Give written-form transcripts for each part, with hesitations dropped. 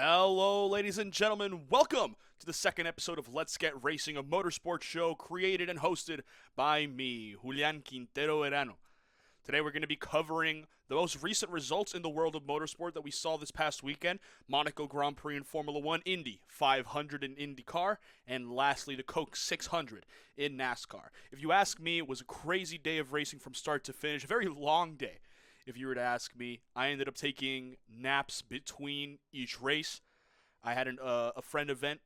Hello, ladies and gentlemen. Welcome to the second episode of Let's Get Racing, a motorsports show created and hosted by me, Julian Quintero Herano. Today we're going to be covering the most recent results in the world of motorsport that we saw this past weekend. Monaco Grand Prix in Formula 1, Indy 500 in IndyCar, and lastly the Coke 600 in NASCAR. If you ask me, it was a crazy day of racing from start to finish, a very long day. If you were to ask me, I ended up taking naps between each race. I had a friend event,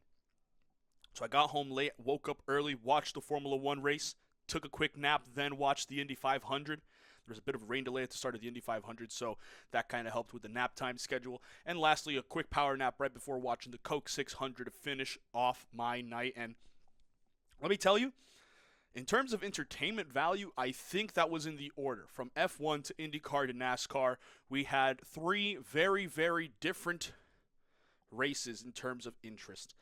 so I got home late, woke up early, watched the Formula 1 race, took a quick nap, then watched the Indy 500. There was a bit of a rain delay at the start of the Indy 500, so that kind of helped with the nap time schedule. And lastly, a quick power nap right before watching the Coke 600 to finish off my night. And let me tell you, in terms of entertainment value, I think that was in the order. From F1 to IndyCar to NASCAR, we had three very, very different races in terms of interest.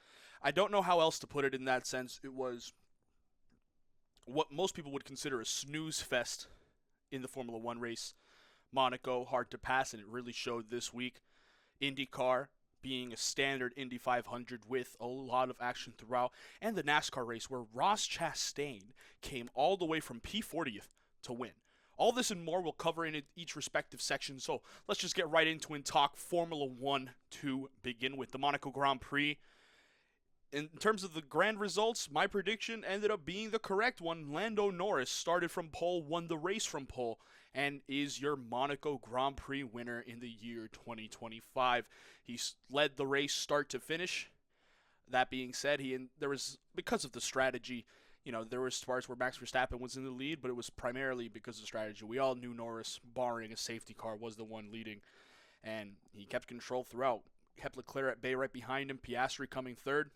I don't know how else to put it in that sense. It was what most people would consider a snooze fest in the Formula 1 race. Monaco, hard to pass, and it really showed this week. IndyCar being a standard Indy 500 with a lot of action throughout, and the NASCAR race where Ross Chastain came all the way from P40th to win. All this and more we'll cover in each respective section, so let's just get right into and talk Formula 1 to begin with. The Monaco Grand Prix. In terms of the grand results, my prediction ended up being the correct one. Lando Norris started from pole, won the race from pole, and is your Monaco Grand Prix winner in the year 2025. He led the race start to finish. That being said, there was, because of the strategy, there was parts where Max Verstappen was in the lead, but it was primarily because of strategy. We all knew Norris, barring a safety car, was the one leading, and he kept control throughout. Kept Leclerc at bay right behind him, Piastri coming third.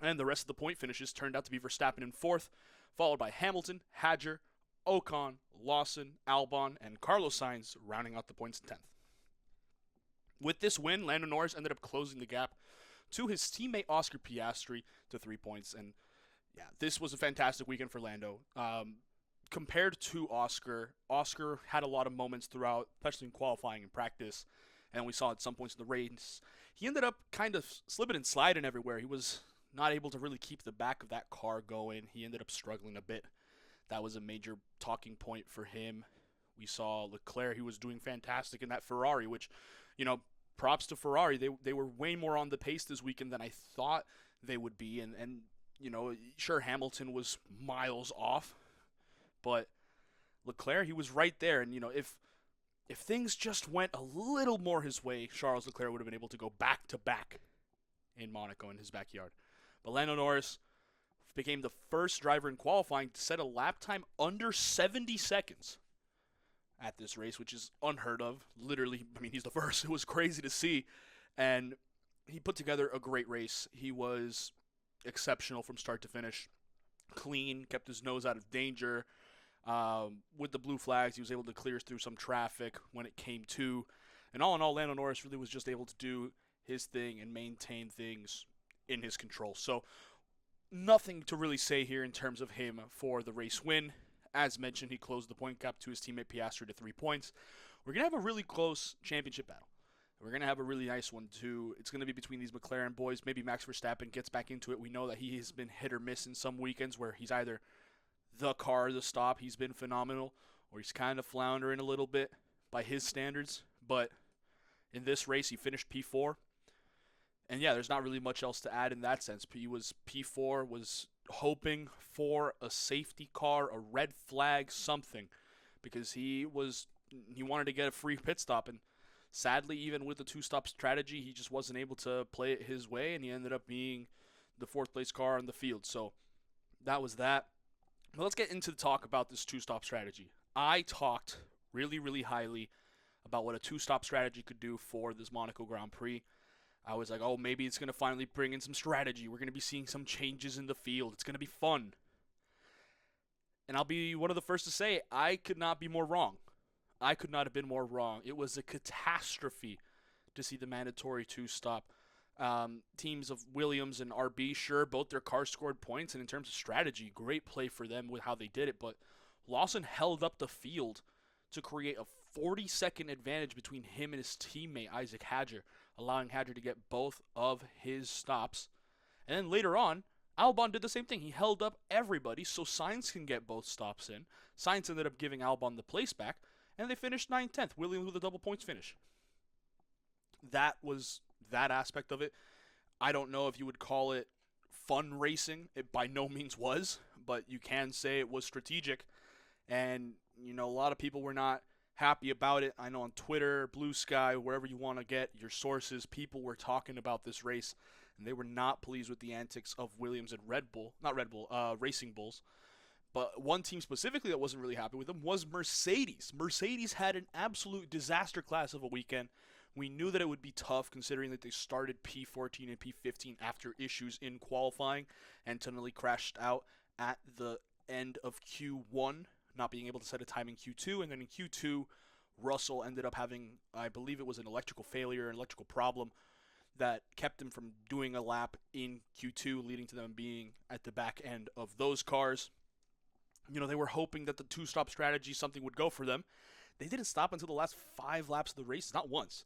And the rest of the point finishes turned out to be Verstappen in fourth, followed by Hamilton, Hadjar, Ocon, Lawson, Albon, and Carlos Sainz rounding out the points in 10th. With this win, Lando Norris ended up closing the gap to his teammate Oscar Piastri to 3 points. And yeah, this was a fantastic weekend for Lando. Compared to Oscar had a lot of moments throughout, especially in qualifying and practice. And we saw at some points in the race, he ended up kind of slipping and sliding everywhere. He was not able to really keep the back of that car going. He ended up struggling a bit. That was a major talking point for him. We saw Leclerc, he was doing fantastic in that Ferrari, which, props to Ferrari. They were way more on the pace this weekend than I thought they would be. And sure, Hamilton was miles off, but Leclerc, he was right there. And, if things just went a little more his way, Charles Leclerc would have been able to go back-to-back in Monaco in his backyard. But Lando Norris became the first driver in qualifying to set a lap time under 70 seconds at this race, which is unheard of. Literally, he's the first. It was crazy to see. And he put together a great race. He was exceptional from start to finish. Clean, kept his nose out of danger. With the blue flags, he was able to clear through some traffic when it came to. And all in all, Lando Norris really was just able to do his thing and maintain things in his control. So nothing to really say here in terms of him for the race win. As mentioned, he closed the point gap to his teammate Piastri to 3 points. We're going to have a really close championship battle. We're going to have a really nice one too. It's going to be between these McLaren boys. Maybe Max Verstappen gets back into it. We know that he has been hit or miss in some weekends where he's either the car, the stop, he's been phenomenal, or he's kind of floundering a little bit by his standards. But in this race, he finished P4. And yeah, there's not really much else to add in that sense. He was P4, was hoping for a safety car, a red flag, something, because he wanted to get a free pit stop. And sadly, even with the two-stop strategy, he just wasn't able to play it his way, and he ended up being the fourth-place car on the field. So that was that. But let's get into the talk about this two-stop strategy. I talked really, really highly about what a two-stop strategy could do for this Monaco Grand Prix. I was like, oh, maybe it's going to finally bring in some strategy. We're going to be seeing some changes in the field. It's going to be fun. And I'll be one of the first to say, I could not be more wrong. I could not have been more wrong. It was a catastrophe to see the mandatory two-stop. Teams of Williams and RB, sure, both their cars scored points. And in terms of strategy, great play for them with how they did it. But Lawson held up the field to create a 40-second advantage between him and his teammate, Isaac Hadjar. allowing Hadjar to get both of his stops. And then later on, Albon did the same thing. He held up everybody so Sainz can get both stops in. Sainz ended up giving Albon the place back, and they finished 9th, 10th, Williams with a double points finish. That was that aspect of it. I don't know if you would call it fun racing. It by no means was, but you can say it was strategic. And, a lot of people were not happy about it. I know on Twitter, Blue Sky, wherever you want to get your sources, people were talking about this race, and they were not pleased with the antics of Williams and Racing Bulls. But one team specifically that wasn't really happy with them was Mercedes. Mercedes had an absolute disaster class of a weekend. We knew that it would be tough considering that they started P14 and P15 after issues in qualifying and suddenly crashed out at the end of Q1, not being able to set a time in Q2. And then in Q2, Russell ended up having, I believe it was an electrical failure, an electrical problem that kept him from doing a lap in Q2, leading to them being at the back end of those cars. They were hoping that the two-stop strategy, something would go for them. They didn't stop until the last 5 laps of the race, not once.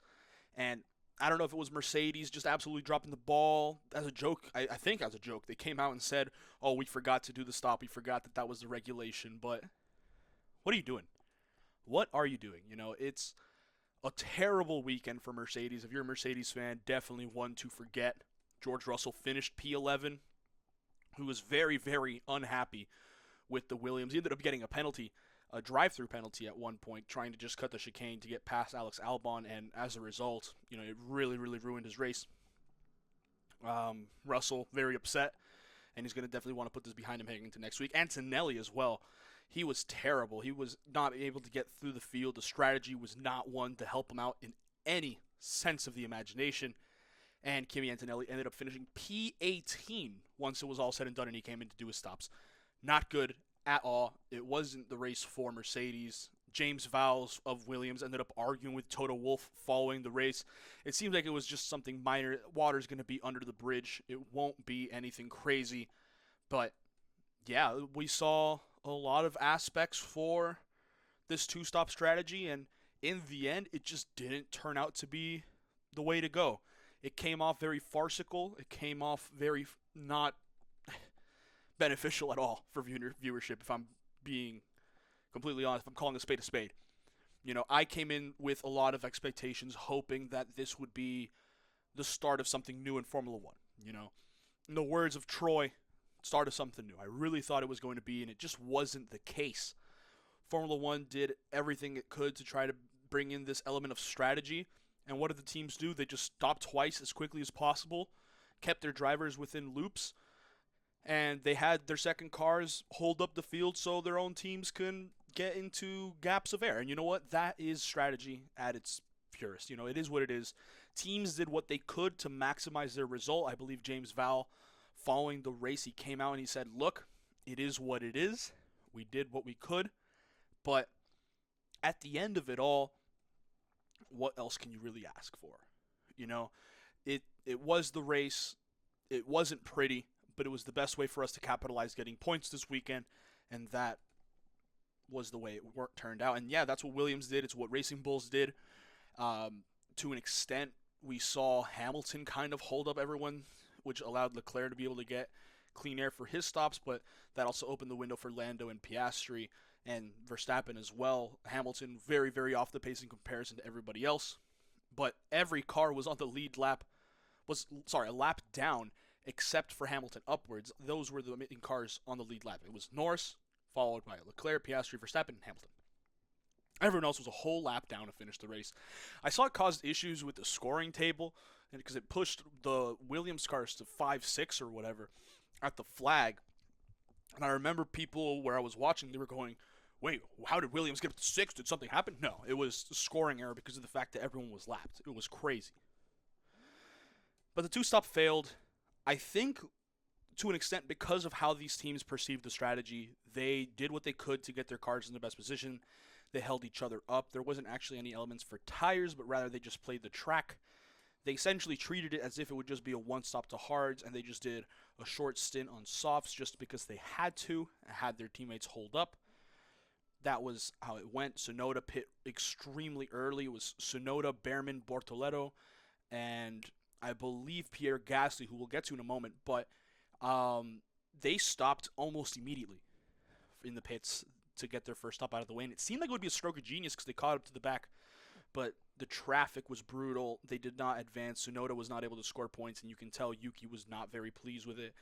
And I don't know if it was Mercedes just absolutely dropping the ball as a joke. I think as a joke. They came out and said, oh, we forgot to do the stop. We forgot that was the regulation. But what are you doing? What are you doing? It's a terrible weekend for Mercedes. If you're a Mercedes fan, definitely one to forget. George Russell finished P11, who was very, very unhappy with the Williams. He ended up getting a drive-through penalty at one point, trying to just cut the chicane to get past Alex Albon, and as a result, it really, really ruined his race. Russell, very upset, and he's going to definitely want to put this behind him heading into next week. Antonelli as well. He was terrible. He was not able to get through the field. The strategy was not one to help him out in any sense of the imagination. And Kimi Antonelli ended up finishing P18 once it was all said and done and he came in to do his stops. Not good at all. It wasn't the race for Mercedes. James Vowles of Williams ended up arguing with Toto Wolff following the race. It seems like it was just something minor. Water's going to be under the bridge. It won't be anything crazy. But, yeah, we saw a lot of aspects for this two-stop strategy, and in the end, it just didn't turn out to be the way to go. It came off very farcical. It came off very not beneficial at all for viewership, if I'm being completely honest, if I'm calling a spade. I came in with a lot of expectations, hoping that this would be the start of something new in Formula One. In the words of Troy, start of something new. I really thought it was going to be, and it just wasn't the case. Formula One did everything it could to try to bring in this element of strategy, and what did the teams do? They just stopped twice as quickly as possible, kept their drivers within loops, and they had their second cars hold up the field so their own teams can get into gaps of air. And you know what? That is strategy at its purest. It is what it is. Teams did what they could to maximize their result. I believe James Vowles, following the race, he came out and he said, look, it is what it is. We did what we could. But at the end of it all, what else can you really ask for? It was the race. It wasn't pretty, but it was the best way for us to capitalize getting points this weekend, and that was the way it turned out. And yeah, that's what Williams did. It's what Racing Bulls did. To an extent, we saw Hamilton kind of hold up everyone, which allowed Leclerc to be able to get clean air for his stops, but that also opened the window for Lando and Piastri and Verstappen as well. Hamilton very, very off the pace in comparison to everybody else, but every car was on the lead lap, a lap down, except for Hamilton upwards. Those were the main cars on the lead lap. It was Norris, followed by Leclerc, Piastri, Verstappen, and Hamilton. Everyone else was a whole lap down to finish the race. I saw it caused issues with the scoring table because it pushed the Williams cars to 5-6 or whatever at the flag. And I remember people where I was watching, they were going, wait, how did Williams get up to 6? Did something happen? No, it was a scoring error because of the fact that everyone was lapped. It was crazy. But the two-stop failed, I think, to an extent because of how these teams perceived the strategy. They did what they could to get their cars in the best position. They held each other up. There wasn't actually any elements for tires, but rather they just played the track. They essentially treated it as if it would just be a one-stop to hards, and they just did a short stint on softs just because they had to, and had their teammates hold up. That was how it went. Sonoda pit extremely early. It was Sonoda, Behrman, Bortoleto, and I believe Pierre Gasly, who we'll get to in a moment, but they stopped almost immediately in the pits to get their first stop out of the way. And it seemed like it would be a stroke of genius because they caught up to the back, but the traffic was brutal. They did not advance. Tsunoda was not able to score points, and you can tell Yuki was not very pleased with it.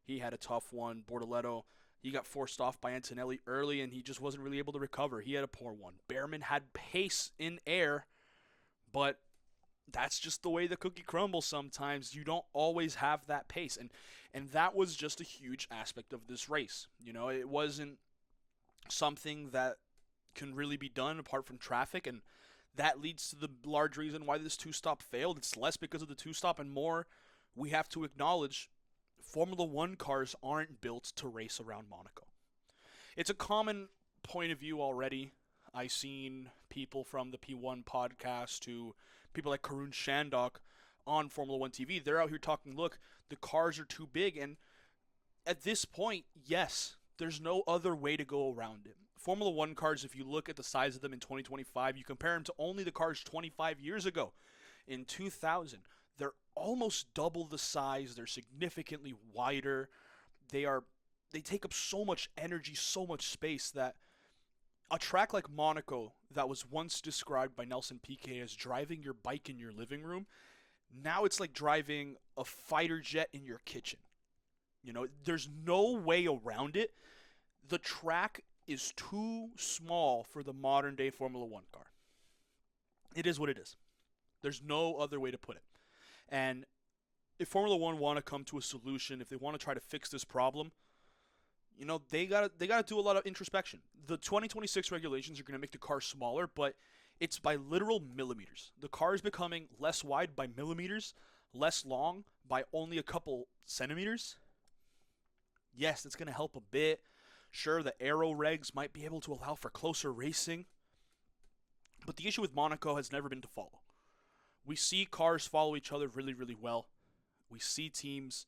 He had a tough one. Bortoleto, he got forced off by Antonelli early, and he just wasn't really able to recover. He had a poor one. Behrman had pace in air, but that's just the way the cookie crumbles sometimes. You don't always have that pace, and that was just a huge aspect of this race. You know, it wasn't something that can really be done apart from traffic, and that leads to the large reason why this two-stop failed. It's less because of the two-stop and more we have to acknowledge Formula One cars aren't built to race around Monaco. It's a common point of view already. I've seen people from the P1 podcast to people like Karun Shandok on Formula One TV. They're out here talking, look, the cars are too big. And at this point, yes, there's no other way to go around it. Formula One cars, if you look at the size of them in 2025, you compare them to only the cars 25 years ago. In 2000, they're almost double the size. They're significantly wider. They take up so much energy, so much space that a track like Monaco that was once described by Nelson Piquet as driving your bike in your living room, now it's like driving a fighter jet in your kitchen. You know, there's no way around it. The track is too small for the modern day Formula One car. It is what it is. There's no other way to put it. And if Formula One want to come to a solution, if they want to try to fix this problem, you know, they gotta do a lot of introspection. The 2026 regulations are going to make the car smaller, but it's by literal millimeters. The car is becoming less wide by millimeters, less long by only a couple centimeters. Yes, that's going to help a bit. Sure, the aero regs might be able to allow for closer racing, but the issue with Monaco has never been to follow. We see cars follow each other really, really well. We see teams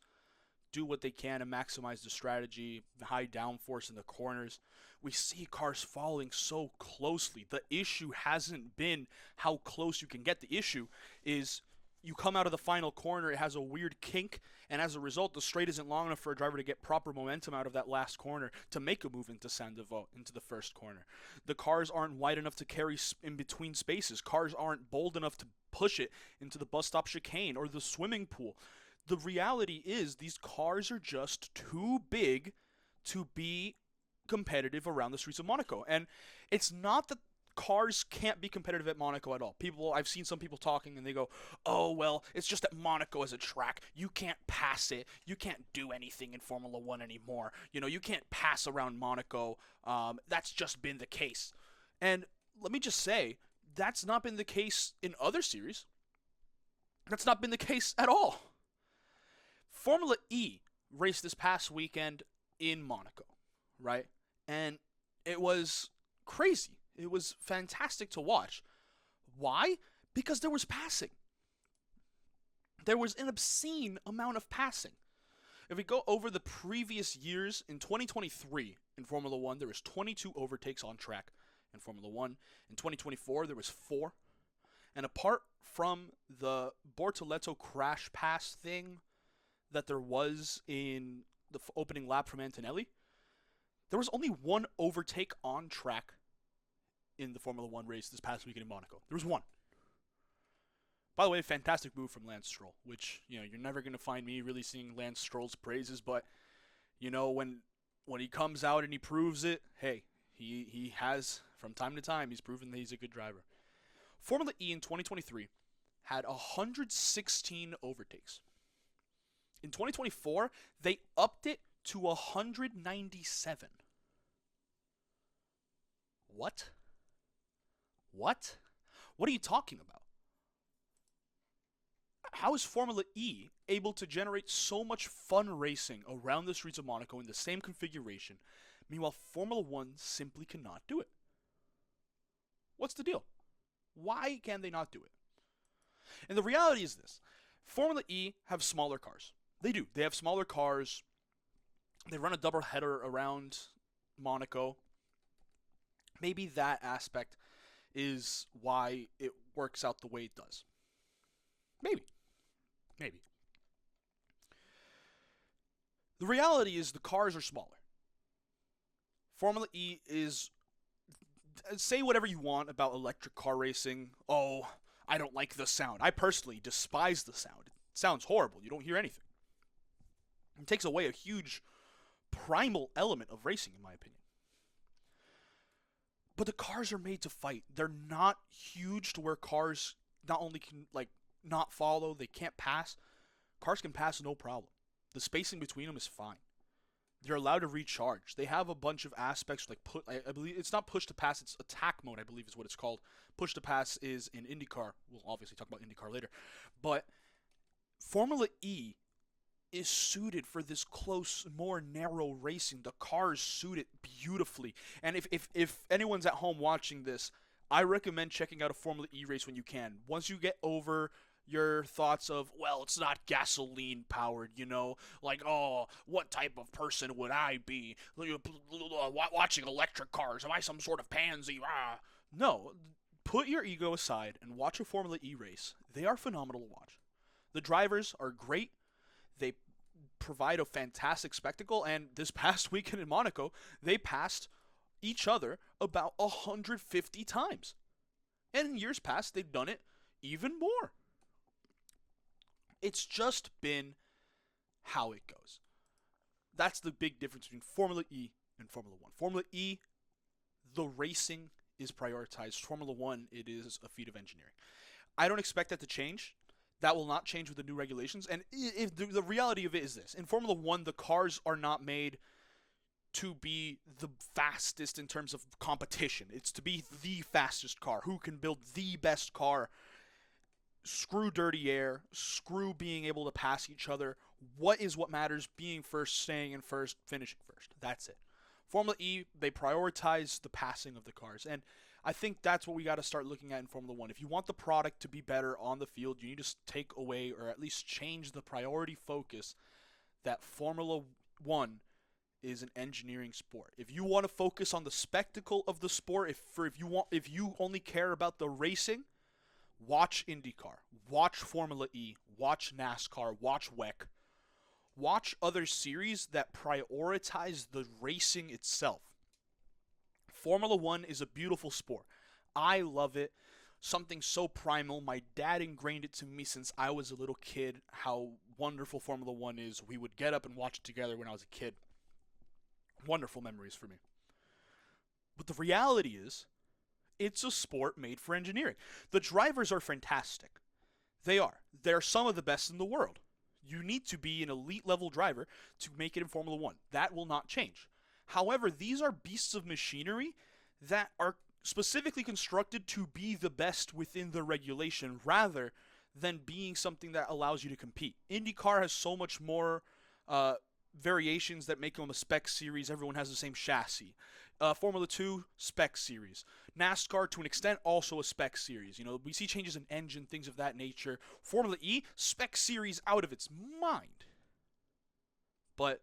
do what they can to maximize the strategy, high downforce in the corners. We see cars following so closely. The issue hasn't been how close you can get. The issue is you come out of the final corner, it has a weird kink, and as a result, the straight isn't long enough for a driver to get proper momentum out of that last corner to make a move into Saint-Devote, into the first corner. The cars aren't wide enough to carry in between spaces. Cars aren't bold enough to push it into the bus stop chicane or the swimming pool. The reality is these cars are just too big to be competitive around the streets of Monaco. And it's not that cars can't be competitive at Monaco at all. I've seen some people talking and they go, oh, well, it's just that Monaco is a track. You can't pass it. You can't do anything in Formula One anymore. You know, you can't pass around Monaco. That's just been the case. And let me just say, that's not been the case in other series. That's not been the case at all. Formula E raced this past weekend in Monaco, right? And it was crazy. It was fantastic to watch. Why? Because there was passing. There was an obscene amount of passing. If we go over the previous years, in 2023 in Formula One, there was 22 overtakes on track in Formula One. In 2024, there was 4. And apart from the Bortoleto crash pass thing that there was in the opening lap from Antonelli, there was only 1 overtake on track in the Formula One race this past weekend in Monaco. There was 1. By the way, fantastic move from Lance Stroll, which, you know, you're never going to find me really singing Lance Stroll's praises, but, you know, when he comes out and he proves it, hey, he has, from time to time, he's proven that he's a good driver. Formula E in 2023 had 116 overtakes. In 2024, they upped it to 197. What? What? What are you talking about? How is Formula E able to generate so much fun racing around the streets of Monaco in the same configuration, meanwhile Formula One simply cannot do it? What's the deal? Why can they not do it? And the reality is this. Formula E have smaller cars. They do. They have smaller cars. They run a double header around Monaco. Maybe that aspect is why it works out the way it does. Maybe. Maybe. The reality is the cars are smaller. Formula E is, say whatever you want about electric car racing. Oh, I don't like the sound. I personally despise the sound. It sounds horrible. You don't hear anything. It takes away a huge primal element of racing, in my opinion. But the cars are made to fight. They're not huge to where cars not only can not follow, they can't pass. Cars can pass no problem. The spacing between them is fine. They're allowed to recharge. They have a bunch of aspects I believe it's not push to pass, it's attack mode, I believe is what it's called. Push to pass is in IndyCar. We'll obviously talk about IndyCar later. But Formula E is suited for this close, more narrow racing. The cars suit it beautifully. And if anyone's at home watching this, I recommend checking out a Formula E race when you can. Once you get over your thoughts of, well, it's not gasoline powered, oh, what type of person would I be watching electric cars? Am I some sort of pansy? No, put your ego aside and watch a Formula E race. They are phenomenal to watch. The drivers are great. They provide a fantastic spectacle, and this past weekend in Monaco, they passed each other about 150 times. And in years past, they've done it even more. It's just been how it goes. That's the big difference between Formula E and Formula 1. Formula E, the racing is prioritized. Formula 1, it is a feat of engineering. I don't expect that to change. That will not change with the new regulations. And if the reality of it is this. In Formula 1, the cars are not made to be the fastest in terms of competition. It's to be the fastest car. Who can build the best car? Screw dirty air. Screw being able to pass each other. What matters? Being first, staying in first, finishing first. That's it. Formula E, they prioritize the passing of the cars. And I think that's what we got to start looking at in Formula 1. If you want the product to be better on the field, you need to take away or at least change the priority focus that Formula 1 is an engineering sport. If you want to focus on the spectacle of the sport, if you only care about the racing, watch IndyCar, watch Formula E, watch NASCAR, watch WEC. Watch other series that prioritize the racing itself. Formula 1 is a beautiful sport. I love it. Something so primal. My dad ingrained it to me since I was a little kid, how wonderful Formula 1 is. We would get up and watch it together when I was a kid. Wonderful memories for me. But the reality is, it's a sport made for engineering. The drivers are fantastic. They are. They're some of the best in the world. You need to be an elite level driver to make it in Formula 1. That will not change. However, these are beasts of machinery that are specifically constructed to be the best within the regulation rather than being something that allows you to compete. IndyCar has so much more variations that make them a spec series. Everyone has the same chassis. Formula 2, spec series. NASCAR, to an extent, also a spec series. We see changes in engine, things of that nature. Formula E, spec series out of its mind. But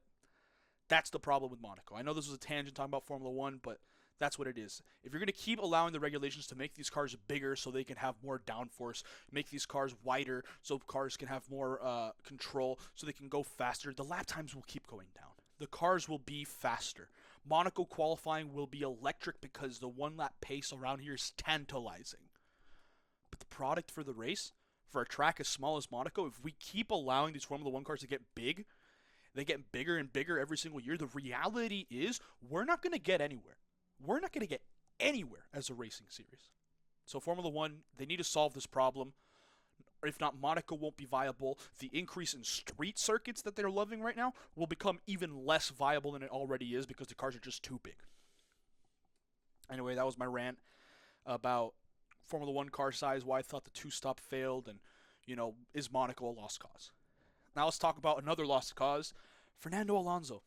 that's the problem with Monaco. I know this was a tangent talking about Formula 1, but that's what it is. If you're going to keep allowing the regulations to make these cars bigger so they can have more downforce, make these cars wider so cars can have more control, so they can go faster, the lap times will keep going down. The cars will be faster. Monaco qualifying will be electric because the one-lap pace around here is tantalizing. But the product for the race, for a track as small as Monaco, if we keep allowing these Formula 1 cars to get big, they get bigger and bigger every single year, the reality is we're not going to get anywhere. We're not going to get anywhere as a racing series. So Formula 1, they need to solve this problem. If not, Monaco won't be viable. The increase in street circuits that they're loving right now will become even less viable than it already is because the cars are just too big. Anyway, that was my rant about Formula 1 car size, why I thought the two-stop failed, and, is Monaco a lost cause? Now let's talk about another lost cause, Fernando Alonso.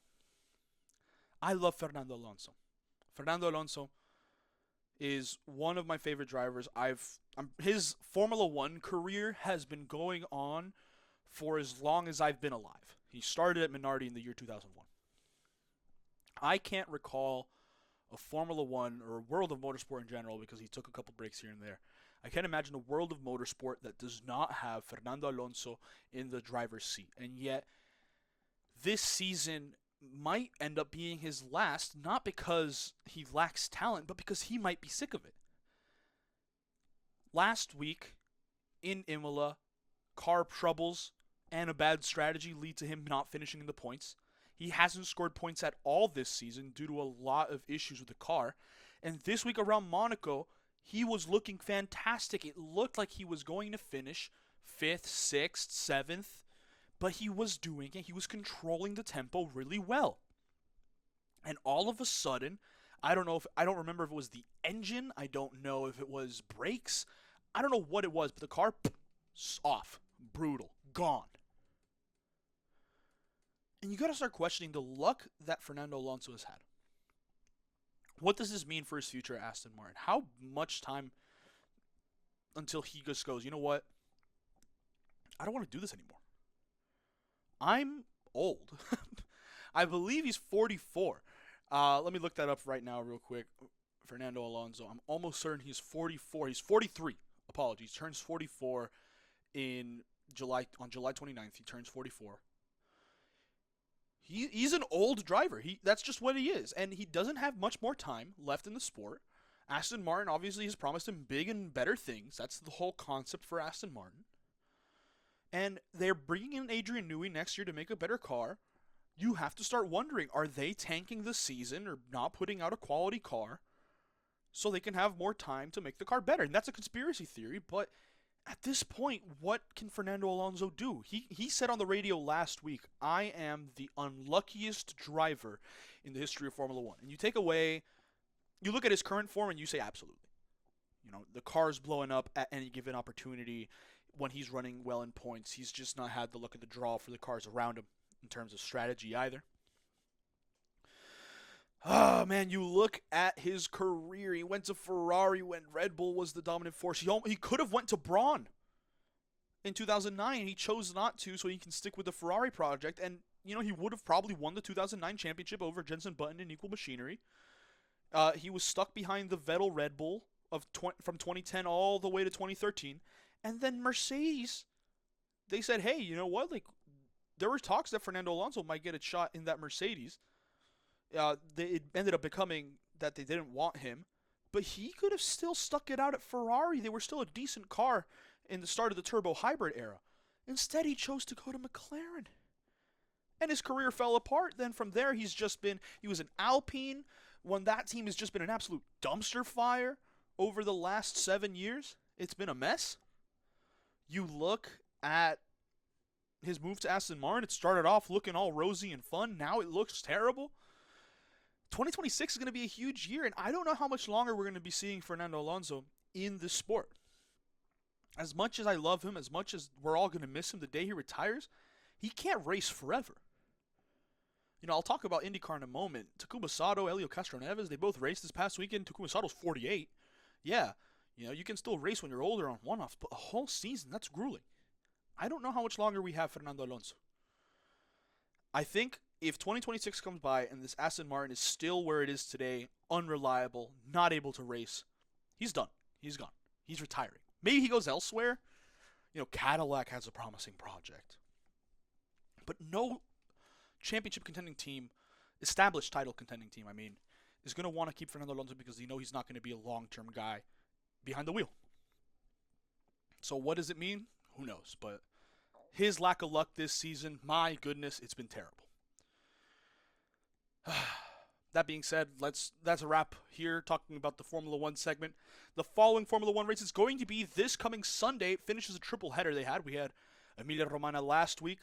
I love Fernando Alonso. Fernando Alonso is one of my favorite drivers. His Formula 1 career has been going on for as long as I've been alive. He started at Minardi in the year 2001. I can't recall a Formula 1 or a world of motorsport in general, because he took a couple breaks here and there. I can't imagine a world of motorsport that does not have Fernando Alonso in the driver's seat. And yet, this season might end up being his last, not because he lacks talent, but because he might be sick of it. Last week in Imola, car troubles and a bad strategy lead to him not finishing in the points. He hasn't scored points at all this season due to a lot of issues with the car. And this week around Monaco, he was looking fantastic. It looked like he was going to finish 5th, 6th, 7th, but he was doing it. He was controlling the tempo really well. And all of a sudden, I don't remember if it was the engine. I don't know if it was brakes. I don't know what it was, but the car, off. Brutal. Gone. And you got to start questioning the luck that Fernando Alonso has had. What does this mean for his future at Aston Martin? How much time until he just goes, you know what? I don't want to do this anymore. I'm old. I believe he's 44. Let me look that up right now real quick. Fernando Alonso. I'm almost certain he's 44. He's 43. Apologies. Turns 44 on July 29th. He turns 44. He's an old driver. That's just what he is. And he doesn't have much more time left in the sport. Aston Martin obviously has promised him big and better things. That's the whole concept for Aston Martin. And they're bringing in Adrian Newey next year to make a better car. You have to start wondering, are they tanking the season or not putting out a quality car so they can have more time to make the car better? And that's a conspiracy theory, but at this point, what can Fernando Alonso do? He said on the radio last week, I am the unluckiest driver in the history of Formula One. And you look at his current form and you say absolutely. You know, the car's blowing up at any given opportunity. When he's running well in points, he's just not had the luck of the draw for the cars around him in terms of strategy either. Oh, man, you look at his career. He went to Ferrari when Red Bull was the dominant force. He could have went to Brawn in 2009. He chose not to so he can stick with the Ferrari project. And, you know, he would have probably won the 2009 championship over Jenson Button in equal machinery. He was stuck behind the Vettel Red Bull from 2010 all the way to 2013. And then Mercedes, they said, hey, you know what? Like, there were talks that Fernando Alonso might get a shot in that Mercedes. It ended up becoming that they didn't want him. But he could have still stuck it out at Ferrari. They were still a decent car in the start of the turbo hybrid era. Instead, he chose to go to McLaren. And his career fell apart. Then from there, he was an Alpine, when that team has just been an absolute dumpster fire over the last 7 years. It's been a mess. You look at his move to Aston Martin, it started off looking all rosy and fun. Now it looks terrible. 2026 is going to be a huge year, and I don't know how much longer we're going to be seeing Fernando Alonso in this sport. As much as I love him, as much as we're all going to miss him the day he retires, he can't race forever. You know, I'll talk about IndyCar in a moment. Takuma Sato, Helio Castroneves, they both raced this past weekend. Takuma Sato's 48. Yeah, you know, you can still race when you're older on one-offs, but a whole season, that's grueling. I don't know how much longer we have Fernando Alonso. I think if 2026 comes by and this Aston Martin is still where it is today, unreliable, not able to race, he's done. He's gone. He's retiring. Maybe he goes elsewhere. You know, Cadillac has a promising project. But no championship contending team, established title contending team, is going to want to keep Fernando Alonso because they know he's not going to be a long-term guy behind the wheel. So what does it mean? Who knows? But his lack of luck this season, my goodness, it's been terrible. That being said, that's a wrap here talking about the Formula One segment. The following Formula One race is going to be this coming Sunday. It finishes a triple header they had. We had Emilia-Romagna last week.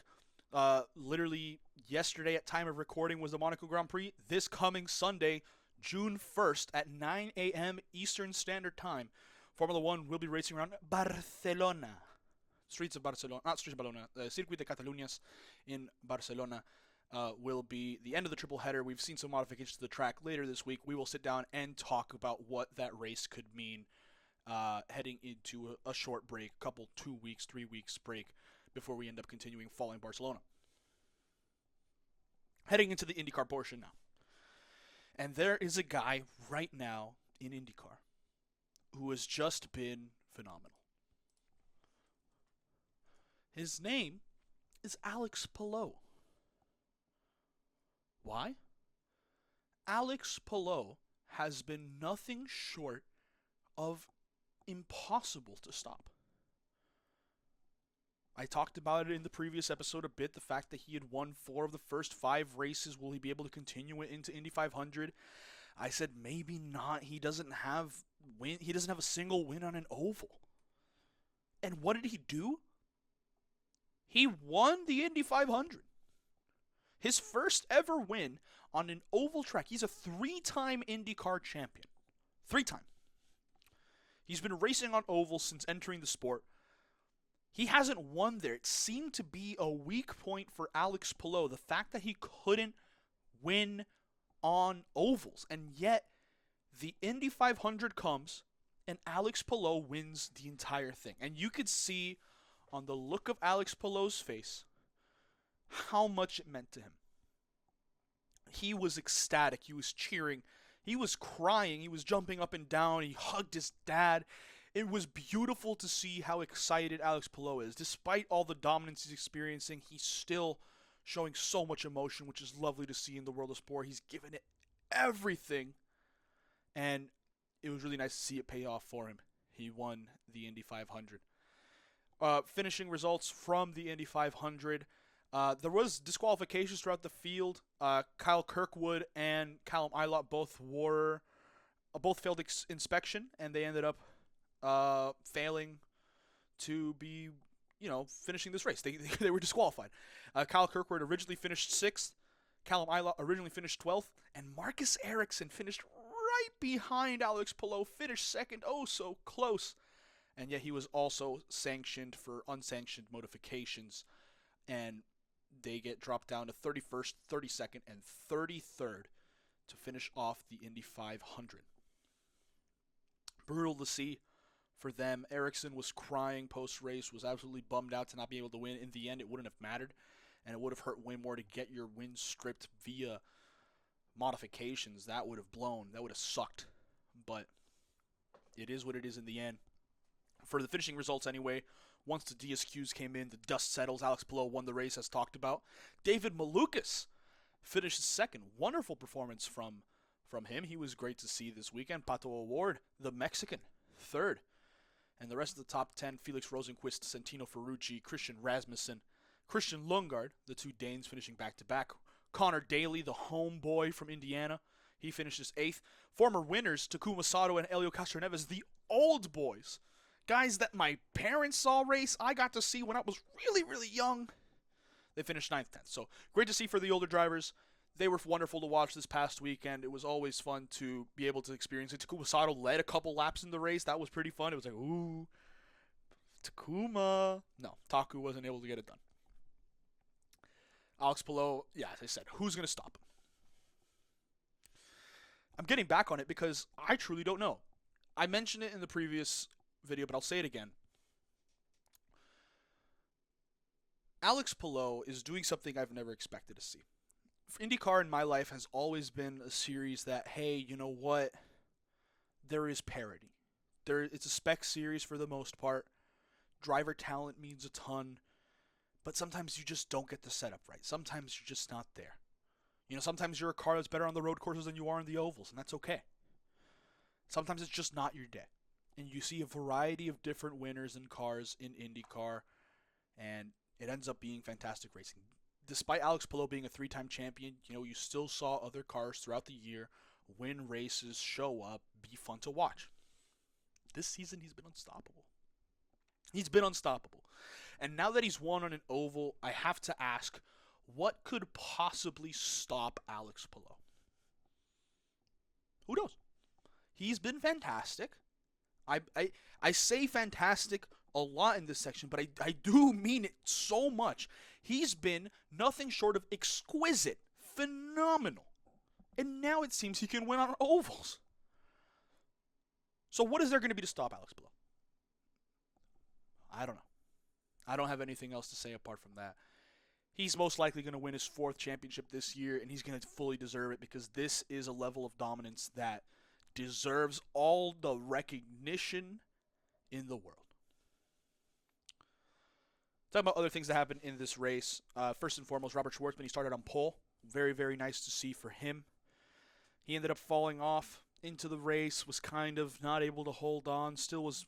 Literally yesterday at time of recording was the Monaco Grand Prix. This coming Sunday, June 1st at 9 a.m. Eastern Standard Time, Formula One will be racing around Barcelona. Streets of Barcelona, not Streets of Barcelona, Circuit de Cataluñas in Barcelona will be the end of the triple header. We've seen some modifications to the track later this week. We will sit down and talk about what that race could mean heading into a short break, 2 weeks, 3 weeks break before we end up continuing following Barcelona. Heading into the IndyCar portion now. And there is a guy right now in IndyCar who has just been phenomenal. His name is Alex Palou. Why? Alex Palou has been nothing short of impossible to stop. I talked about it in the previous episode a bit, the fact that he had won 4 of the first 5 races. Will he be able to continue it into Indy 500? I said maybe not. He doesn't have a single win on an oval. And what did he do? He won the Indy 500. His first ever win on an oval track. He's a 3-time IndyCar champion. 3-time. He's been racing on ovals since entering the sport. He hasn't won there. It seemed to be a weak point for Alex Palou, the fact that he couldn't win on ovals. And yet, the Indy 500 comes, and Alex Palou wins the entire thing. And you could see on the look of Alex Palou's face how much it meant to him. He was ecstatic. He was cheering. He was crying. He was jumping up and down. He hugged his dad. It was beautiful to see how excited Alex Palou is. Despite all the dominance he's experiencing, he's still showing so much emotion, which is lovely to see in the world of sport. He's given it everything, and it was really nice to see it pay off for him. He won the Indy 500. Finishing results from the Indy 500. There was disqualifications throughout the field. Kyle Kirkwood and Callum Ilott both failed inspection, and they ended up failing to be, finishing this race. They were disqualified. Kyle Kirkwood originally finished 6th. Callum Ilott originally finished 12th. And Marcus Ericsson finished right behind Alex Palou, finished 2nd. Oh, so close. And yet he was also sanctioned for unsanctioned modifications. And they get dropped down to 31st, 32nd, and 33rd to finish off the Indy 500. Brutal to see for them. Ericsson was crying post-race, was absolutely bummed out to not be able to win. In the end, it wouldn't have mattered, and it would have hurt way more to get your win stripped via modifications. That would have blown. That would have sucked. But it is what it is in the end. For the finishing results anyway, once the DSQs came in, the dust settles. Alex Palou won the race as talked about. David Malukas finished 2nd. Wonderful performance from him. He was great to see this weekend. Pato O'Ward, the Mexican, 3rd. And the rest of the top 10, Felix Rosenqvist, Santino Ferrucci, Christian Rasmussen, Christian Lundgaard, the 2 Danes finishing back-to-back. Connor Daly, the homeboy from Indiana, he finishes 8th. Former winners, Takuma Sato and Helio Castroneves, the old boys. Guys that my parents saw race, I got to see when I was really, really young. They finished 9th, 10th. So great to see for the older drivers. They were wonderful to watch this past weekend. It was always fun to be able to experience it. Takuma Sato led a couple laps in the race. That was pretty fun. It was like, ooh, Takuma. No, Taku wasn't able to get it done. Alex Palou, yeah, as I said, who's going to stop him? I'm getting back on it because I truly don't know. I mentioned it in the previous video, but I'll say it again. Alex Palou is doing something I've never expected to see. IndyCar in my life has always been a series that, hey, you know what? There is parity. It's a spec series for the most part. Driver talent means a ton. But sometimes you just don't get the setup right. Sometimes you're just not there. Sometimes you're a car that's better on the road courses than you are on the ovals, and that's okay. Sometimes it's just not your day. And you see a variety of different winners in cars in IndyCar, and it ends up being fantastic racing. Despite Alex Palou being a 3-time champion, you still saw other cars throughout the year win races, show up, be fun to watch. This season, he's been unstoppable. He's been unstoppable. And now that he's won on an oval, I have to ask, what could possibly stop Alex Palou? Who knows? He's been fantastic. I say fantastic a lot in this section, but I do mean it so much. He's been nothing short of exquisite, phenomenal. And now it seems he can win on ovals. So what is there going to be to stop Alex Palou? I don't know. I don't have anything else to say apart from that. He's most likely going to win his 4th championship this year, and he's going to fully deserve it because this is a level of dominance that deserves all the recognition in the world. Talking about other things that happened in this race. First and foremost, Robert Schwartzman, he started on pole. Very, very nice to see for him. He ended up falling off into the race, was kind of not able to hold on, still was,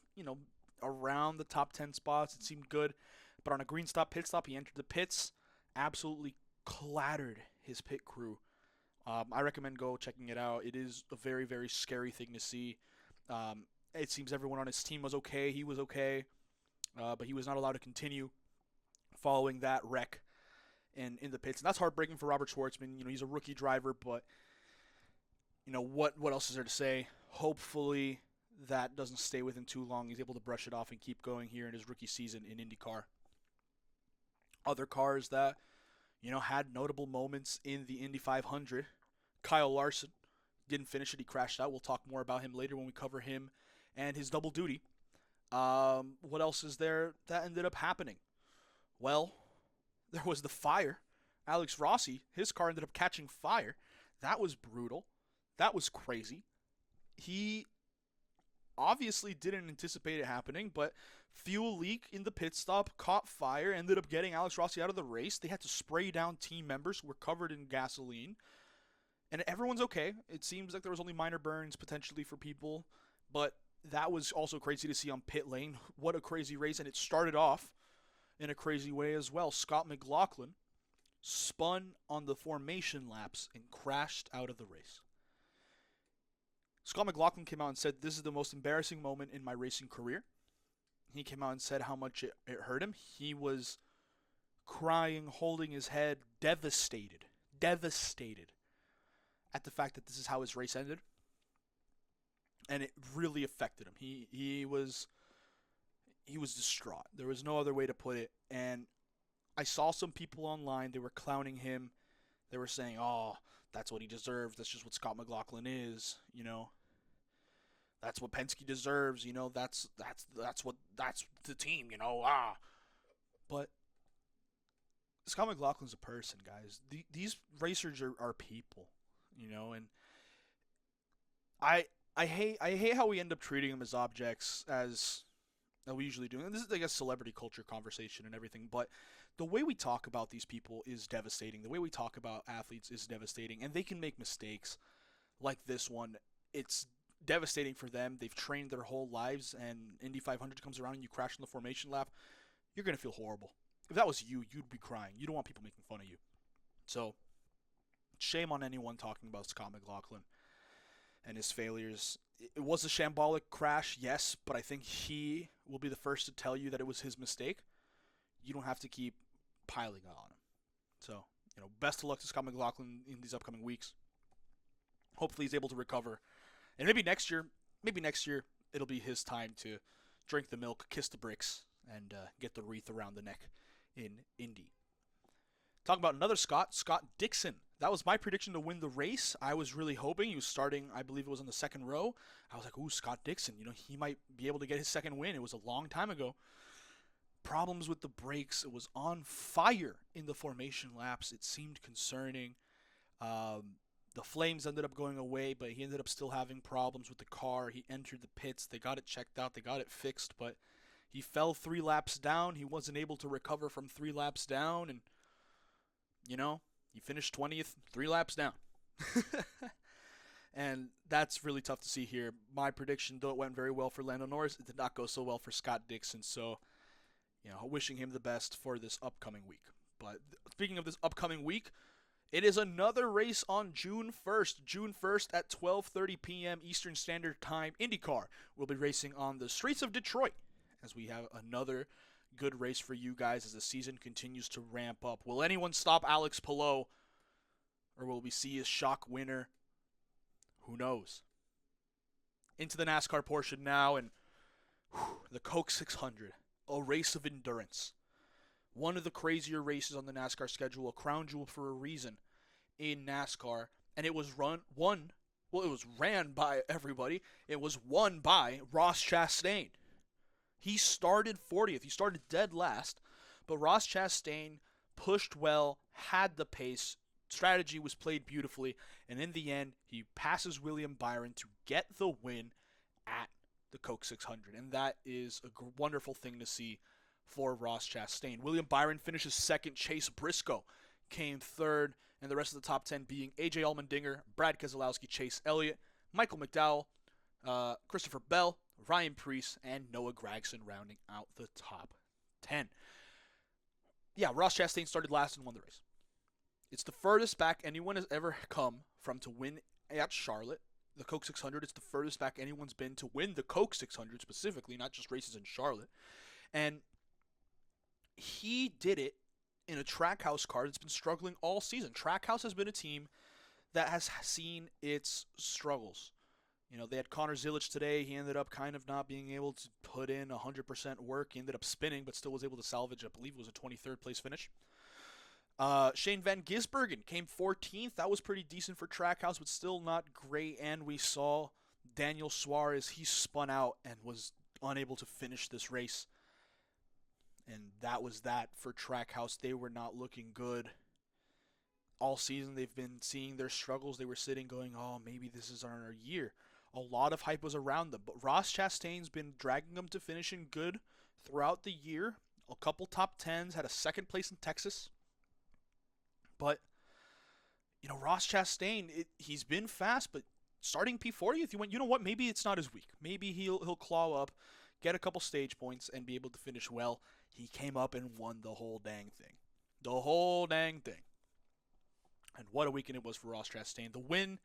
around the top 10 spots. It seemed good. But on a green stop, pit stop, he entered the pits, absolutely clattered his pit crew. I recommend go checking it out. It is a very, very scary thing to see. It seems everyone on his team was okay. He was okay. But he was not allowed to continue following that wreck in the pits. And that's heartbreaking for Robert Schwartzman. He's a rookie driver, but what else is there to say? Hopefully that doesn't stay with him too long. He's able to brush it off and keep going here in his rookie season in IndyCar. Other cars that, had notable moments in the Indy 500. Kyle Larson didn't finish it. He crashed out. We'll talk more about him later when we cover him and his double duty. What else is there that ended up happening? Well, there was the fire. Alex Rossi, his car ended up catching fire. That was brutal. That was crazy. He obviously didn't anticipate it happening, but fuel leak in the pit stop, caught fire, ended up getting Alex Rossi out of the race. They had to spray down team members who were covered in gasoline. And everyone's okay. It seems like there was only minor burns potentially for people, but that was also crazy to see on pit lane. What a crazy race, and it started off in a crazy way as well. Scott McLaughlin spun on the formation laps and crashed out of the race. Scott McLaughlin came out and said, "This is the most embarrassing moment in my racing career." He came out and said how much it hurt him. He was crying, holding his head, devastated at the fact that this is how his race ended. And it really affected him. He was distraught. There was no other way to put it. And I saw some people online, they were clowning him. They were saying, "Oh, that's what he deserves. That's just what Scott McLaughlin is, That's what Penske deserves, That's the team, But Scott McLaughlin's a person, guys. These racers are people, and I hate how we end up treating them as objects, as we usually do. And this is like a celebrity culture conversation and everything, but the way we talk about these people is devastating. The way we talk about athletes is devastating, and they can make mistakes like this one. It's devastating for them. They've trained their whole lives, and Indy 500 comes around and you crash on the formation lap. You're going to feel horrible. If that was you, you'd be crying. You don't want people making fun of you. So, shame on anyone talking about Scott McLaughlin and his failures. It was a shambolic crash, yes, but I think he will be the first to tell you that it was his mistake. You don't have to keep piling on him. So, best of luck to Scott McLaughlin in these upcoming weeks. Hopefully he's able to recover. And maybe next year, it'll be his time to drink the milk, kiss the bricks, and get the wreath around the neck in Indy. Talking about another Scott Dixon. That was my prediction to win the race. I was really hoping. He was starting, I believe it was on the second row. I was like, ooh, Scott Dixon, he might be able to get his second win. It was a long time ago. Problems with the brakes. It was on fire in the formation laps. It seemed concerning. The flames ended up going away, but he ended up still having problems with the car. He entered the pits. They got it checked out. They got it fixed, but he fell 3 laps down. He wasn't able to recover from 3 laps down, and, he finished 20th, 3 laps down. And that's really tough to see here. My prediction, though it went very well for Lando Norris, it did not go so well for Scott Dixon, so, wishing him the best for this upcoming week. But speaking of this upcoming week, it is another race on June 1st. June 1st at 12:30 p.m. Eastern Standard Time. IndyCar will be racing on the streets of Detroit as we have another good race for you guys as the season continues to ramp up. Will anyone stop Alex Palou, or will we see a shock winner? Who knows? Into the NASCAR portion now, and the Coke 600, a race of endurance. One of the crazier races on the NASCAR schedule, a crown jewel for a reason in NASCAR, and it was ran by everybody. It was won by Ross Chastain. He started 40th. He started dead last, but Ross Chastain pushed well, had the pace, strategy was played beautifully, and in the end, he passes William Byron to get the win at the Coke 600, and that is a wonderful thing to see for Ross Chastain. William Byron finishes second. Chase Briscoe came third, and the rest of the top 10 being A.J. Allmendinger, Brad Keselowski, Chase Elliott, Michael McDowell, Christopher Bell, Ryan Preece, and Noah Gragson rounding out the top 10. Yeah, Ross Chastain started last and won the race. It's the furthest back anyone has ever come from to win at Charlotte. The Coke 600, it's the furthest back anyone's been to win the Coke 600 specifically, not just races in Charlotte. And he did it in a Trackhouse car that's been struggling all season. Trackhouse has been a team that has seen its struggles. You know, they had Connor Zilic today. He ended up kind of not being able to put in 100% work. He ended up spinning, but still was able to salvage, I believe it was a 23rd place finish. Shane Van Gisbergen came 14th. That was pretty decent for Trackhouse, but still not great. And we saw Daniel Suarez. He spun out and was unable to finish this race. And that was that for Trackhouse. They were not looking good. All season they've been seeing their struggles. They were sitting going, oh, maybe this is our year. A lot of hype was around them. But Ross Chastain's been dragging them to finishing good throughout the year. A couple top 10s. Had a second place in Texas. But, you know, Ross Chastain, he's been fast, but starting P40, if you went, you know what, maybe it's not his week. Maybe he'll claw up, get a couple stage points, and be able to finish well. He came up and won the whole dang thing. The whole dang thing. And what a weekend it was for Ross Chastain. The win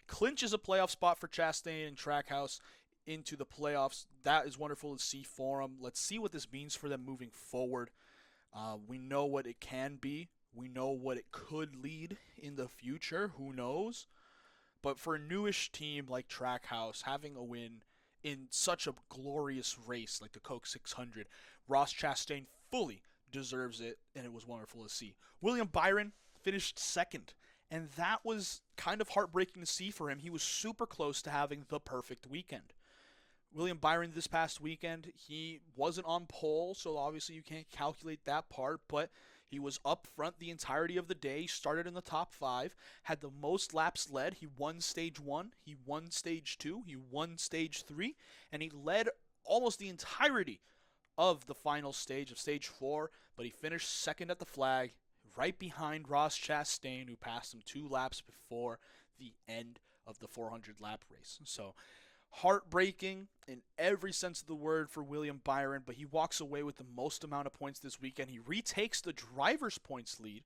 clinches a playoff spot for Chastain and Trackhouse into the playoffs. That is wonderful to see for him. Let's see what this means for them moving forward. We know what it can be. We know what it could lead in the future. Who knows? But for a newish team like Trackhouse, having a win in such a glorious race like the Coke 600, Ross Chastain fully deserves it, and it was wonderful to see. William Byron finished second, and that was kind of heartbreaking to see for him. He was super close to having the perfect weekend. William Byron this past weekend, he wasn't on pole, so obviously you can't calculate that part, but he was up front the entirety of the day, started in the top 5, had the most laps led. He won stage 1, he won stage 2, he won stage 3, and he led almost the entirety of the final stage of stage 4, but he finished second at the flag, right behind Ross Chastain, who passed him 2 laps before the end of the 400-lap race. So heartbreaking in every sense of the word for William Byron, but he walks away with the most amount of points this weekend. He retakes the driver's points lead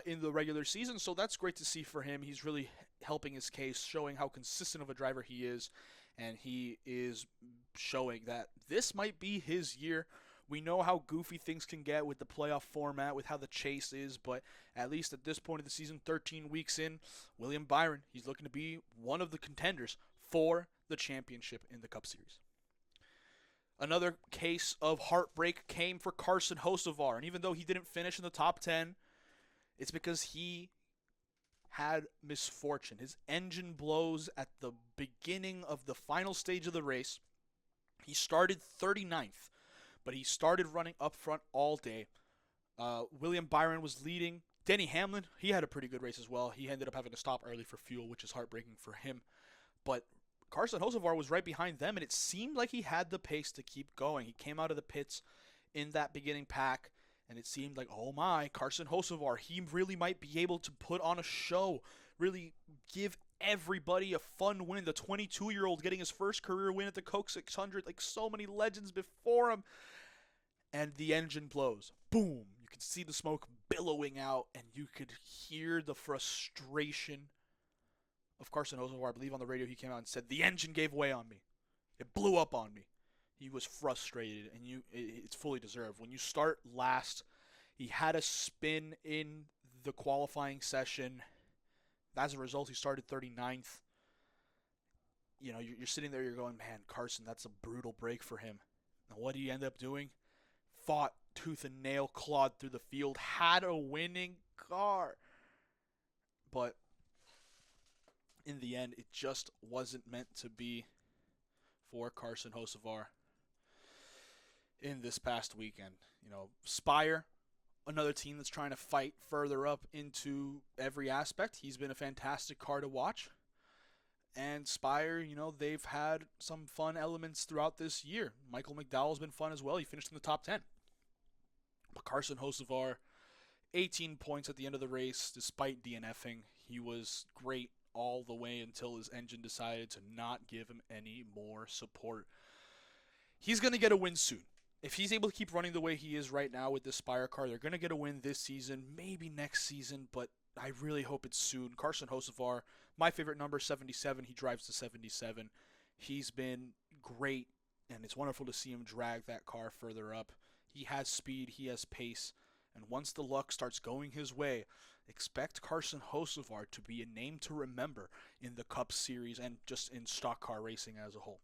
in the regular season, so that's great to see for him. He's really helping his case, showing how consistent of a driver he is, and he is showing that this might be his year. We know how goofy things can get with the playoff format, with how the chase is, but at least at this point of the season, 13 weeks in, William Byron, he's looking to be one of the contenders for the championship in the Cup Series. Another case of heartbreak came for Carson Hocevar, and even though he didn't finish in the top 10, it's because he had misfortune. His engine blows at the beginning of the final stage of the race. He started 39th, but he started running up front all day. William Byron was leading. Denny Hamlin, he had a pretty good race as well. He ended up having to stop early for fuel, which is heartbreaking for him. But Carson Hocevar was right behind them, and it seemed like he had the pace to keep going. He came out of the pits in that beginning pack, and it seemed like, oh my, Carson Hocevar, he really might be able to put on a show, really give everybody a fun win. The 22-year-old getting his first career win at the Coke 600, like so many legends before him. And the engine blows. Boom. You could see the smoke billowing out, and you could hear the frustration of Carson Hocevar. I believe on the radio he came out and said, the engine gave way on me. It blew up on me. He was frustrated, and it's fully deserved. When you start last, he had a spin in the qualifying session. As a result, he started 39th. You know, you're sitting there, you're going, man, Carson, that's a brutal break for him. Now, what did he end up doing? Fought tooth and nail, clawed through the field, had a winning car. But in the end, it just wasn't meant to be for Carson Hocevar in this past weekend. You know, Spire, another team that's trying to fight further up into every aspect. He's been a fantastic car to watch. And Spire, they've had some fun elements throughout this year. Michael McDowell's been fun as well. He finished in the top 10. But Carson Hocevar, 18 points at the end of the race despite DNFing. He was great all the way until his engine decided to not give him any more support. He's going to get a win soon. If he's able to keep running the way he is right now with this Spire car, they're going to get a win this season, maybe next season, but I really hope it's soon. Carson Hocevar, my favorite number, 77. He drives the 77. He's been great, and it's wonderful to see him drag that car further up. He has speed, he has pace, and once the luck starts going his way, expect Carson Hocevar to be a name to remember in the Cup Series and just in stock car racing as a whole.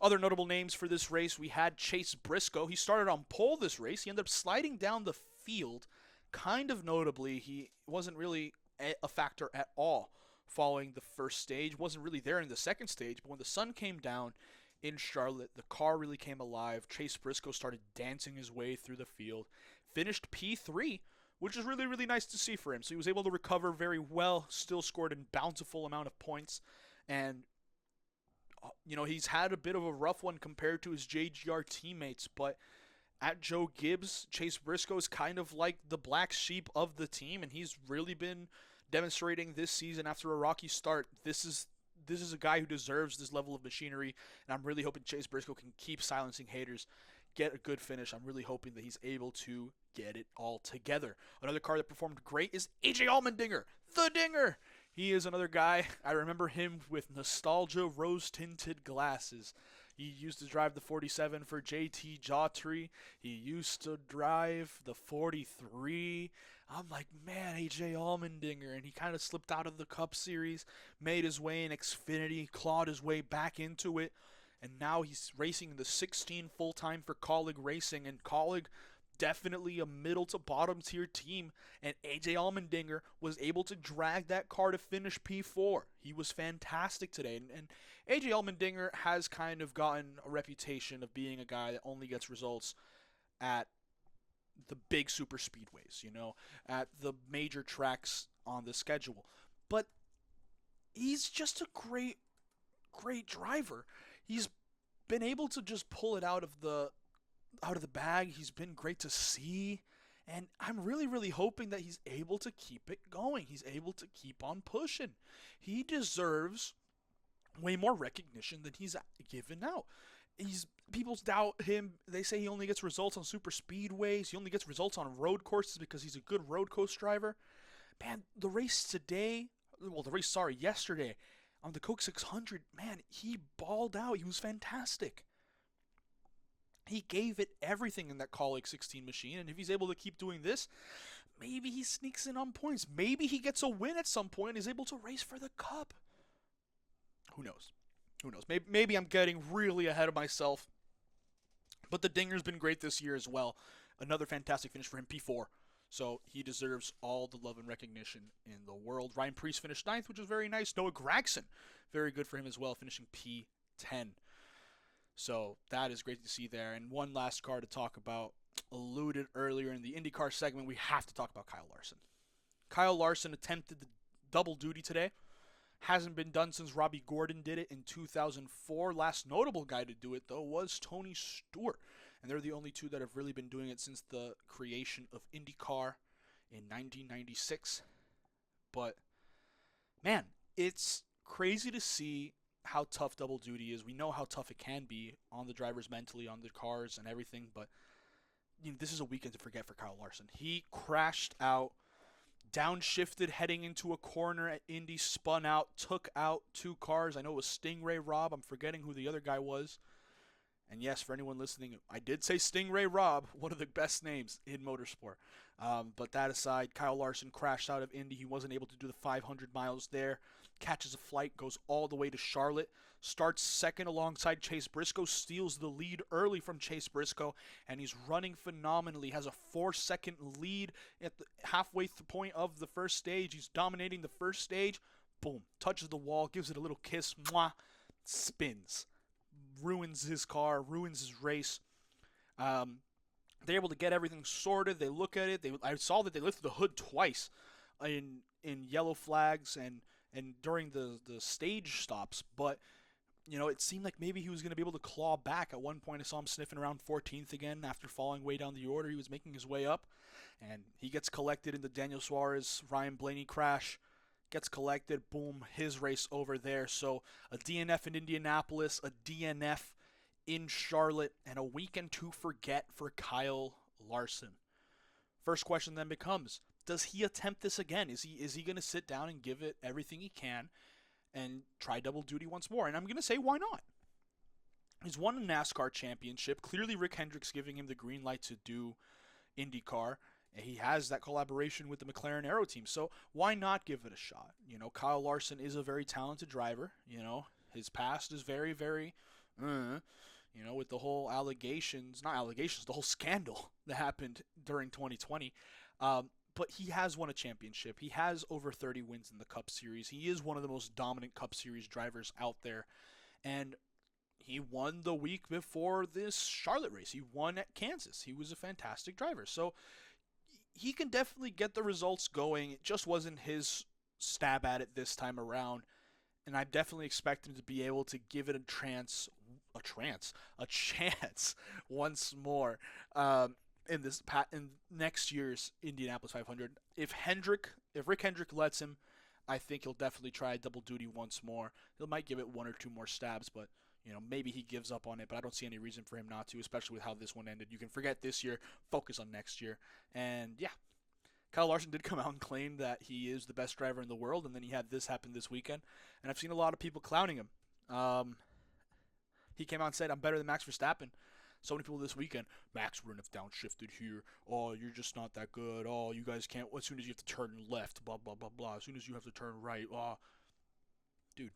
Other notable names for this race, we had Chase Briscoe. He started on pole this race. He ended up sliding down the field. Kind of notably, he wasn't really a factor at all following the first stage. Wasn't really there in the second stage, but when the sun came down in Charlotte, the car really came alive. Chase Briscoe started dancing his way through the field. Finished P3, which is really, really nice to see for him. So he was able to recover very well, still scored a bountiful amount of points, and he's had a bit of a rough one compared to his JGR teammates, but at Joe Gibbs, Chase Briscoe is kind of like the black sheep of the team, and he's really been demonstrating this season after a rocky start. This is a guy who deserves this level of machinery, and I'm really hoping Chase Briscoe can keep silencing haters, get a good finish. I'm really hoping that he's able to get it all together. Another car that performed great is AJ Allmendinger, the Dinger. He is another guy, I remember him with nostalgia rose-tinted glasses. He used to drive the 47 for JT Jawtree. He used to drive the 43. I'm like, man, AJ Allmendinger. And he kind of slipped out of the Cup Series, made his way in Xfinity, clawed his way back into it. And now he's racing in the 16 full-time for Colleague Racing. And Colleague, definitely a middle to bottom tier team, and AJ Allmendinger was able to drag that car to finish P4. He was fantastic today, and AJ Allmendinger has kind of gotten a reputation of being a guy that only gets results at the big super speedways, at the major tracks on the schedule. But he's just a great driver. He's been able to just pull it out of the bag. He's been great to see, and I'm really, really hoping that he's able to keep it going. He's able to keep on pushing. He deserves way more recognition than he's given out. People doubt him. They say he only gets results on super speedways. He only gets results on road courses because he's a good road course driver. Man, yesterday on the Coke 600, man, he balled out. He was fantastic. He gave it everything in that Colleague 16 machine, and if he's able to keep doing this, maybe he sneaks in on points. Maybe he gets a win at some point and is able to race for the Cup. Who knows? Maybe I'm getting really ahead of myself, but the Dinger's been great this year as well. Another fantastic finish for him, P4. So he deserves all the love and recognition in the world. Ryan Preece finished 9th, which was very nice. Noah Gragson, very good for him as well, finishing P10. So that is great to see there. And one last car to talk about, alluded earlier in the IndyCar segment, we have to talk about Kyle Larson. Kyle Larson attempted the double duty today. Hasn't been done since Robbie Gordon did it in 2004. Last notable guy to do it, though, was Tony Stewart. And they're the only two that have really been doing it since the creation of IndyCar in 1996. But, man, it's crazy to see how tough double duty is. We know how tough it can be on the drivers mentally, on the cars and everything, but this is a weekend to forget for Kyle Larson. He crashed out, downshifted heading into a corner at Indy, spun out, took out 2 cars. I know it was Stingray Robb. I'm forgetting who the other guy was. And yes, for anyone listening, I did say Stingray Robb, one of the best names in motorsport. But that aside, Kyle Larson crashed out of Indy. He wasn't able to do the 500 miles there. Catches a flight, goes all the way to Charlotte, starts second alongside Chase Briscoe, steals the lead early from Chase Briscoe, and he's running phenomenally. Has a 4-second lead at the halfway point of the first stage. He's dominating the first stage. Boom, touches the wall, gives it a little kiss, mwah, spins. Ruins his car, ruins his race. They're able to get everything sorted. They look at it. I saw that they lifted the hood twice in yellow flags and and during the stage stops, but it seemed like maybe he was going to be able to claw back. At one point, I saw him sniffing around 14th again after falling way down the order. He was making his way up, and he gets collected in the Daniel Suarez, Ryan Blaney crash. Gets collected, boom, his race over there. So a DNF in Indianapolis, a DNF in Charlotte, and a weekend to forget for Kyle Larson. First question then becomes, does he attempt this again? Is he going to sit down and give it everything he can and try double duty once more? And I'm going to say, why not? He's won a NASCAR championship. Clearly Rick Hendrick's giving him the green light to do IndyCar. He has that collaboration with the McLaren Aero team, so why not give it a shot? Kyle Larson is a very talented driver. His past is very, very, with the whole the whole scandal that happened during 2020. But he has won a championship. He has over 30 wins in the Cup Series. He is one of the most dominant Cup Series drivers out there, and he won the week before this Charlotte race. He won at Kansas. He was a fantastic driver. So he can definitely get the results going. It just wasn't his stab at it this time around. And I definitely expect him to be able to give it a chance once more in next year's Indianapolis 500. If Rick Hendrick lets him, I think he'll definitely try double duty once more. He might give it one or two more stabs, but maybe he gives up on it, but I don't see any reason for him not to, especially with how this one ended. You can forget this year, focus on next year. And yeah, Kyle Larson did come out and claim that he is the best driver in the world, and then he had this happen this weekend. And I've seen a lot of people clowning him. He came out and said, I'm better than Max Verstappen. So many people this weekend, Max wouldn't have downshifted here. Oh, you're just not that good. Oh, you guys can't, as soon as you have to turn left, blah, blah, blah, blah. As soon as you have to turn right, dude.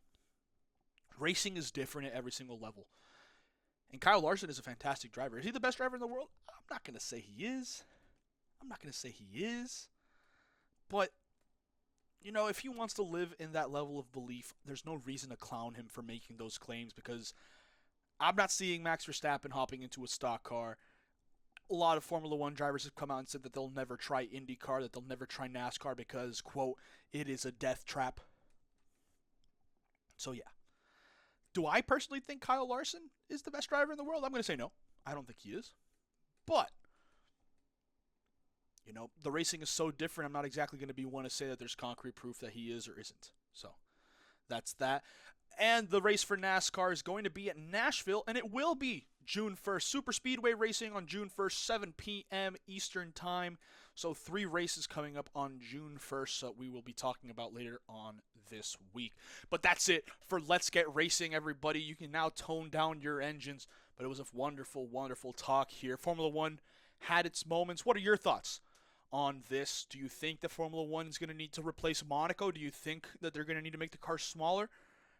Racing is different at every single level. And Kyle Larson is a fantastic driver. Is he the best driver in the world? I'm not going to say he is. But, if he wants to live in that level of belief, there's no reason to clown him for making those claims, because I'm not seeing Max Verstappen hopping into a stock car. A lot of Formula One drivers have come out and said that they'll never try IndyCar, that they'll never try NASCAR because, quote, it is a death trap. So, yeah. Do I personally think Kyle Larson is the best driver in the world? I'm going to say no. I don't think he is. But, the racing is so different, I'm not exactly going to be one to say that there's concrete proof that he is or isn't. So, that's that. And the race for NASCAR is going to be at Nashville, and it will be June 1st. Super Speedway racing on June 1st, 7 p.m. Eastern Time. So 3 races coming up on June 1st that we will be talking about later on this week. But that's it for Let's Get Racing, everybody. You can now tone down your engines. But it was a wonderful, wonderful talk here. Formula One had its moments. What are your thoughts on this? Do you think that Formula One is going to need to replace Monaco? Do you think that they're going to need to make the car smaller?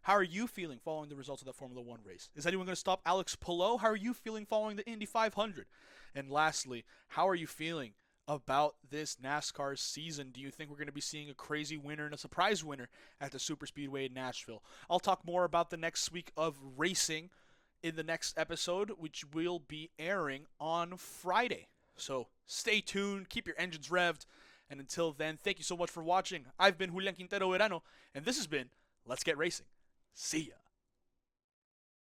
How are you feeling following the results of that Formula One race? Is anyone going to stop Alex Palou? How are you feeling following the Indy 500? And lastly, how are you feeling about this NASCAR season? Do you think we're going to be seeing a crazy winner and a surprise winner at the Super Speedway in Nashville? I'll talk more about the next week of racing in the next episode, which will be airing on Friday. So stay tuned, keep your engines revved, and until then, thank you so much for watching. I've been Julian Quintero Verano, and this has been Let's Get Racing. See ya.